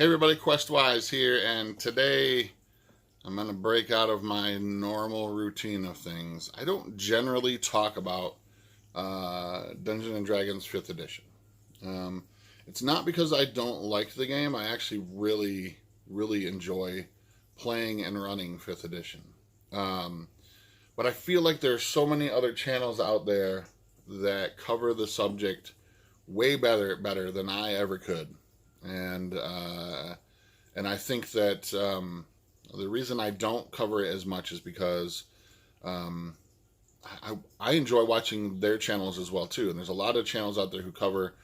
Hey everybody, Questwise here, and today I'm going to break out of my normal routine of things. I don't generally talk about Dungeons and Dragons 5th edition. Um, it's not because I don't like the game. I actually really enjoy playing and running 5th edition. Um, but I feel like there's so many other channels out there that cover the subject way better than I ever could. And and I think that the reason I don't cover it as much is because um, I enjoy watching their channels as well too. And there's a lot of channels out there who cover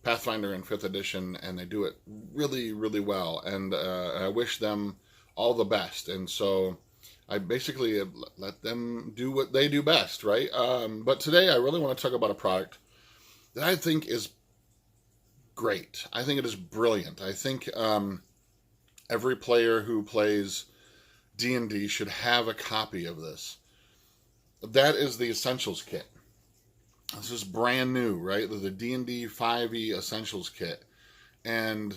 Pathfinder and Fifth Edition, and they do it really well. And I wish them all the best. And so I basically let them do what they do best, right? But today I really want to talk about a product that I think is great. I think it is brilliant. I think every player who plays D&D should have a copy of this. That is the Essentials Kit. This is brand new, right? The D&D 5e Essentials Kit. And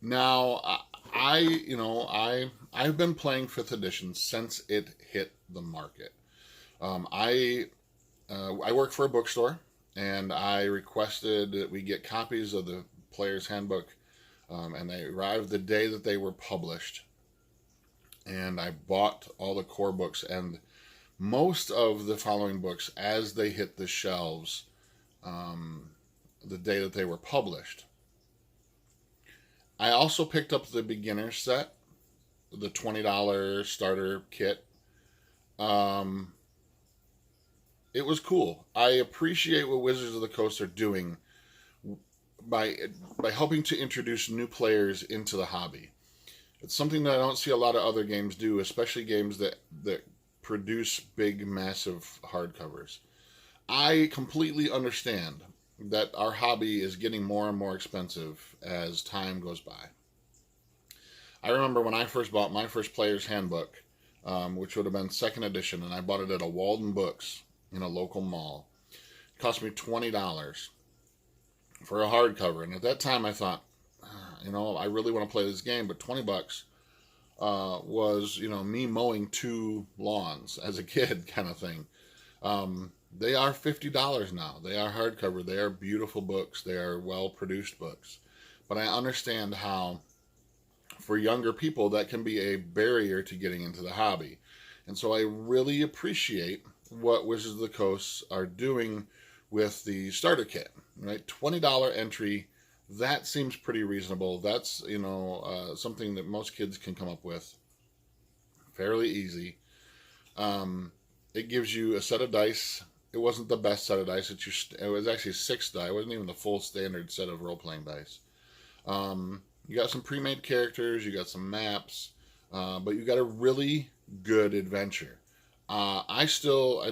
now I've been playing 5th edition since it hit the market. I work for a bookstore, and I requested that we get copies of the Player's Handbook, and they arrived the day that they were published. And I bought all the core books and most of the following books as they hit the shelves the day that they were published. I also picked up the beginner set, the $20 starter kit. It was cool. I appreciate what Wizards of the Coast are doing by helping to introduce new players into the hobby. It's something that I don't see a lot of other games do, especially games that produce big, massive hardcovers. I completely understand that our hobby is getting more and more expensive as time goes by. I remember when I first bought my first Player's Handbook, which would have been second edition, and I bought it at a Walden Books in a local mall. It cost me $20 for a hardcover, and at that time I thought, I really want to play this game, but $20 was, me mowing 2 lawns as a kid kind of thing. They are $50 now. They are hardcover. They are beautiful books. They are well-produced books. But I understand how, for younger people, that can be a barrier to getting into the hobby. And so I really appreciate what Wizards of the Coast are doing with the starter kit, right? $20 entry. That seems pretty reasonable. That's, something that most kids can come up with fairly easy. It gives you a set of dice. It wasn't the best set of dice. It was actually 6 die. It wasn't even the full standard set of role-playing dice. You got some pre-made characters. You got some maps. But you got a really good adventure. I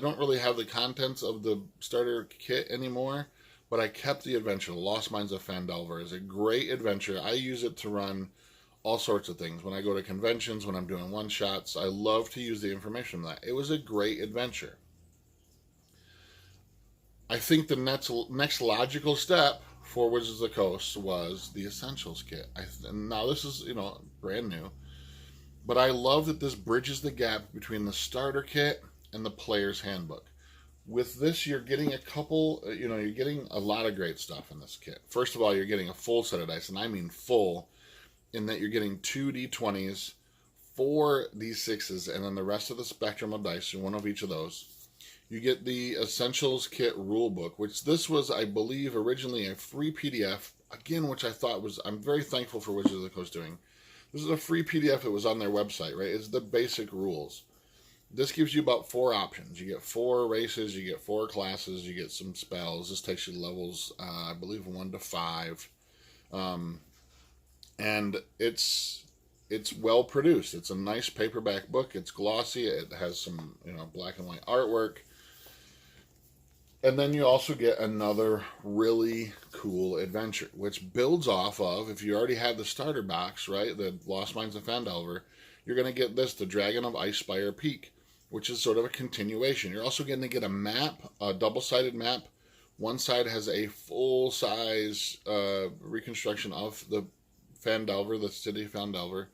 don't really have the contents of the starter kit anymore, but I kept the adventure. The Lost Mines of Phandelver is a great adventure. I use it to run all sorts of things. When I go to conventions, when I'm doing one-shots, I love to use the information from that. It was a great adventure. I think the next logical step for Wizards of the Coast was the Essentials Kit. Now this is, brand new, but I love that this bridges the gap between the starter kit and the Player's Handbook. With this, you're getting you're getting a lot of great stuff in this kit. First of all, you're getting a full set of dice, and I mean full, in that you're getting 2 D20s, 4 D6s, and then the rest of the spectrum of dice, one of each of those. You get the Essentials Kit rulebook, which this was, I believe, originally a free PDF, again, which I'm very thankful for Wizards of the Coast doing. This is a free PDF that was on their website, right? It's the basic rules. This gives you about 4 options. You get 4 races, you get 4 classes, you get some spells. This takes you levels, I believe, 1 to 5. And it's well produced. It's a nice paperback book. It's glossy. It has some, black and white artwork. And then you also get another really cool adventure, which builds off of, if you already had the starter box, right, the Lost Mines of Phandelver, you're going to get this, the Dragon of Icespire Peak, which is sort of a continuation. You're also going to get a map, a double-sided map. One side has a full-size reconstruction of the Phandelver, the city of Phandelver,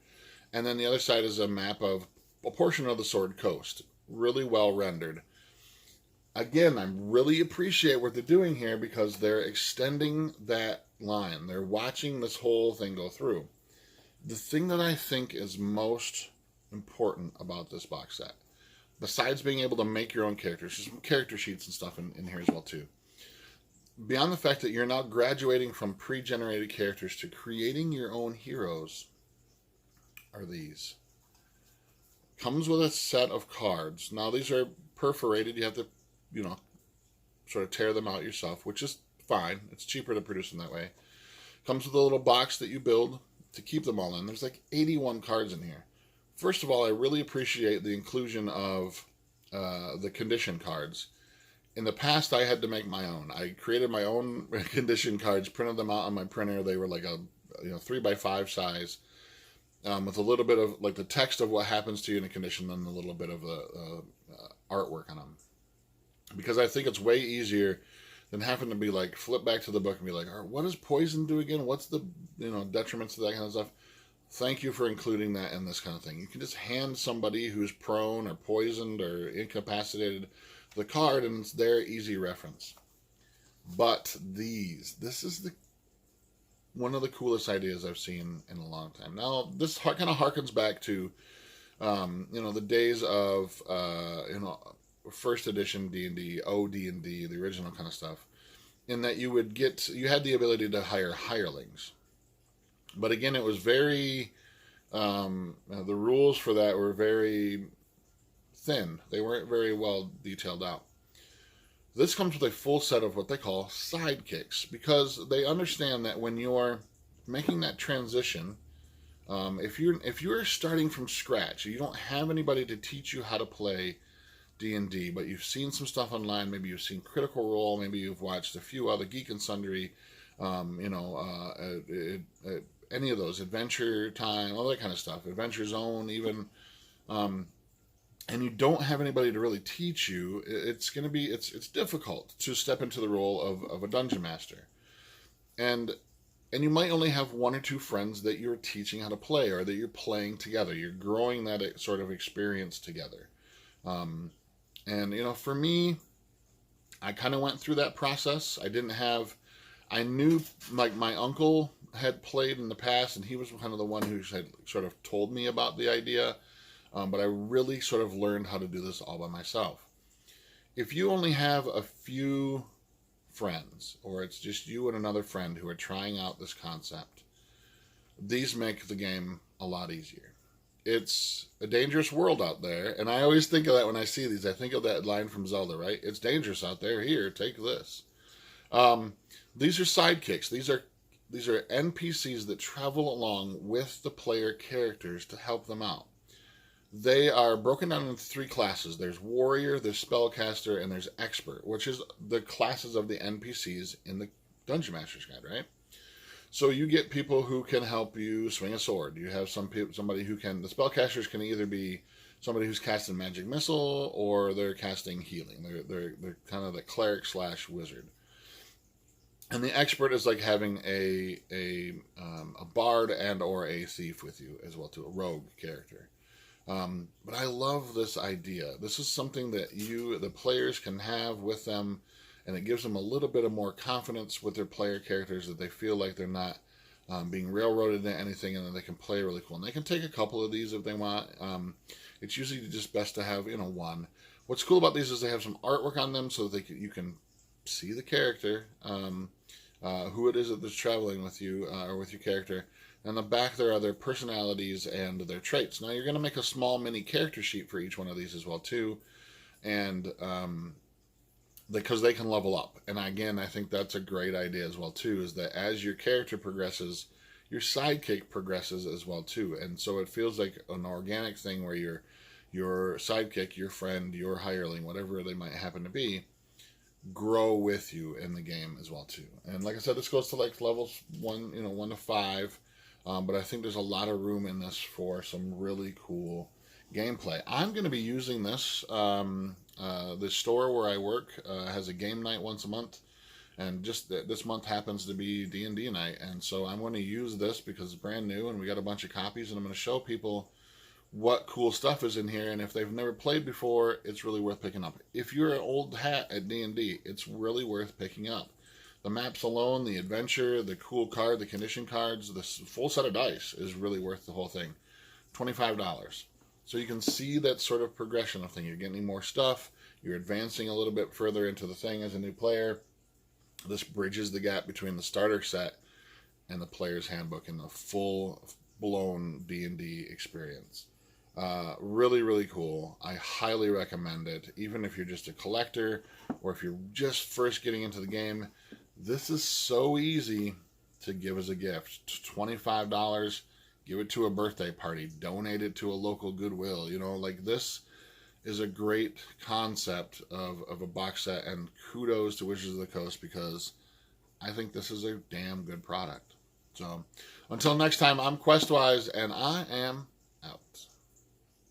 and then the other side is a map of a portion of the Sword Coast. Really well rendered. Again, I really appreciate what they're doing here because they're extending that line. They're watching this whole thing go through. The thing that I think is most important about this box set, besides being able to make your own characters, there's some character sheets and stuff in here as well too. Beyond the fact that you're now graduating from pre-generated characters to creating your own heroes, are these. Comes with a set of cards. Now these are perforated. You have to, sort of tear them out yourself, which is fine. It's cheaper to produce them that way. Comes with a little box that you build to keep them all in. There's like 81 cards in here. First of all, I really appreciate the inclusion of the condition cards. In the past, I had to make my own. I created my own condition cards, printed them out on my printer. They were like a 3x5 size, with a little bit of like the text of what happens to you in a condition and a little bit of the artwork on them. Because I think it's way easier than having to be like flip back to the book and be like, all right, what does poison do again? What's the detriments to that kind of stuff? Thank you for including that in this kind of thing. You can just hand somebody who's prone or poisoned or incapacitated the card, and it's their easy reference. But this is one of the coolest ideas I've seen in a long time. Now, this kind of harkens back to, the days of, first edition D&D, OD&D, the original kind of stuff, in that you had the ability to hire hirelings. But again, it was very, the rules for that were very thin. They weren't very well detailed out. This comes with a full set of what they call sidekicks, because they understand that when you're making that transition, if you're starting from scratch, you don't have anybody to teach you how to play D&D, but you've seen some stuff online, maybe you've seen Critical Role, maybe you've watched a few other Geek and Sundry, any of those, Adventure Time, all that kind of stuff, Adventure Zone even, and you don't have anybody to really teach you, it's difficult to step into the role of a dungeon master. And you might only have one or two friends that you're teaching how to play, or that you're playing together. You're growing that sort of experience together. For me, I kind of went through that process. I knew, like, my uncle had played in the past, and he was kind of the one who had sort of told me about the idea. But I really sort of learned how to do this all by myself. If you only have a few friends, or it's just you and another friend who are trying out this concept, these make the game a lot easier. It's a dangerous world out there, and I always think of that when I see these. I think of that line from Zelda, right? It's dangerous out there. Here, take this. These are sidekicks. These are NPCs that travel along with the player characters to help them out. They are broken down into three classes. There's Warrior, there's Spellcaster, and there's Expert, which is the classes of the NPCs in the Dungeon Master's Guide, right? So you get people who can help you swing a sword. You have somebody who can... The Spellcasters can either be somebody who's casting Magic Missile, or they're casting Healing. They're kind of the cleric / wizard. And the Expert is like having a bard and or a thief with you as well, too, a rogue character. But I love this idea. This is something that the players can have with them, and it gives them a little bit of more confidence with their player characters, that they feel like they're not being railroaded into anything, and that they can play really cool. And they can take a couple of these if they want. It's usually just best to have one. What's cool about these is they have some artwork on them, so that you can see the character, who it is that's traveling with you, or with your character. On the back, there are their personalities and their traits. Now, you're going to make a small mini character sheet for each one of these as well, too. And because they can level up. And again, I think that's a great idea as well, too, is that as your character progresses, your sidekick progresses as well, too. And so it feels like an organic thing where your sidekick, your friend, your hireling, whatever they might happen to be, grow with you in the game as well, too. And like I said, this goes to like levels 1 to 5. But I think there's a lot of room in this for some really cool gameplay. I'm going to be using this. The store where I work has a game night once a month, And just this month happens to be D&D night, and so I'm going to use this because it's brand new and we got a bunch of copies, and I'm going to show people what cool stuff is in here, and if they've never played before, it's really worth picking up. If you're an old hat at D&D, it's really worth picking up. The maps alone, the adventure, the cool card, the condition cards, the full set of dice is really worth the whole thing. $25. So you can see that sort of progression of thing. You're getting more stuff, you're advancing a little bit further into the thing as a new player. This bridges the gap between the starter set and the player's handbook and the full-blown D&D experience. Really, really cool. I highly recommend it, even if you're just a collector or if you're just first getting into the game. This is so easy to give as a gift. $25, give it to a birthday party, donate it to a local Goodwill. You know, like, this is a great concept of a box set, and kudos to Wizards of the Coast, because I think this is a damn good product. So until next time, I'm Questwise, and I am